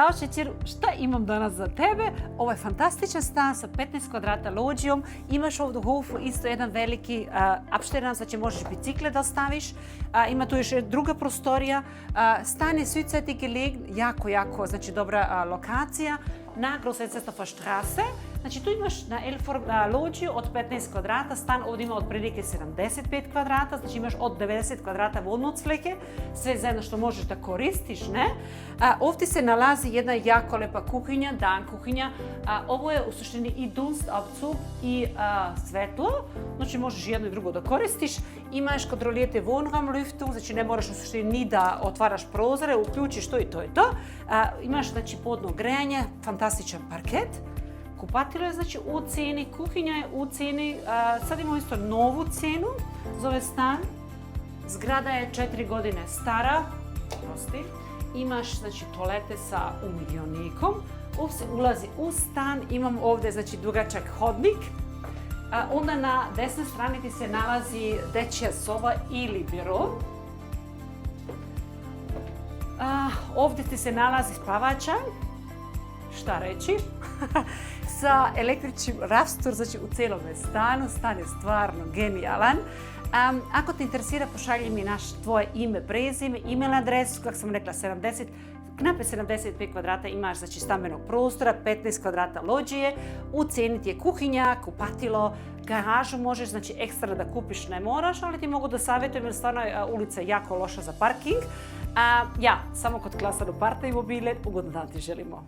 Ćao Šećer, šta imam danas za tebe? Ovo je fantastičan stan sa 15 kvadrata lođijom. Imaš ovdje u hofu isto jedan veliki apšteran, znači možeš bicikle da staviš. Ima tu još druga prostorija. Stan je südseitig gelegen, jako, znači dobra lokacija na Großenzestofer Straße. Znači tu imaš na Elfor lođiju od 15 kvadrata, stan ovdje ima otprilike 75 kvadrata, znači imaš od 90 kvadrata vodnocleke, sve zajedno što možeš da koristiš, ne? Ovdje se nalazi jedna jako lepa kuhinja, dan kuhinja. Ovo je u suštini i Dunstabzug i svetlo, znači možeš jedno i drugo da koristiš. Imaš kontrolirate Wohnraumlüftung, znači ne moraš u suštini ni da otvaraš prozore, uključiš to i to je to. Imaš znači podno grejanje, fantastičan parket. Kupatilo je znači u cijeni, kuhinja je u cijeni, sad imamo isto novu cijenu za ovaj stan. Zgrada je 4 godine stara, imaš znači toalete sa umiljonikom. Ovdje se ulazi u stan, imam ovdje znači dugačak hodnik. Onda na desnoj strani ti se nalazi dečja soba ili biro. Ovdje ti se nalazi spavača, šta reći, sa električnim rastor, znači u cijelome stanu. Stan je stvarno genijalan. Ako te interesira, pošalji mi tvoje ime, prezime, e-mail adresu, kako sam rekla, 75 kvadrata imaš znači stambenog prostora, 15 kvadrata lođije, u cijeni ti je kuhinja, kupatilo, garažu možeš, znači ekstra da kupiš ne moraš, ali ti mogu da savjetujem jer stvarno je ulica jako loša za parking. Samo kod Klasan Aparta Immobilien, ugodan dan ti želimo.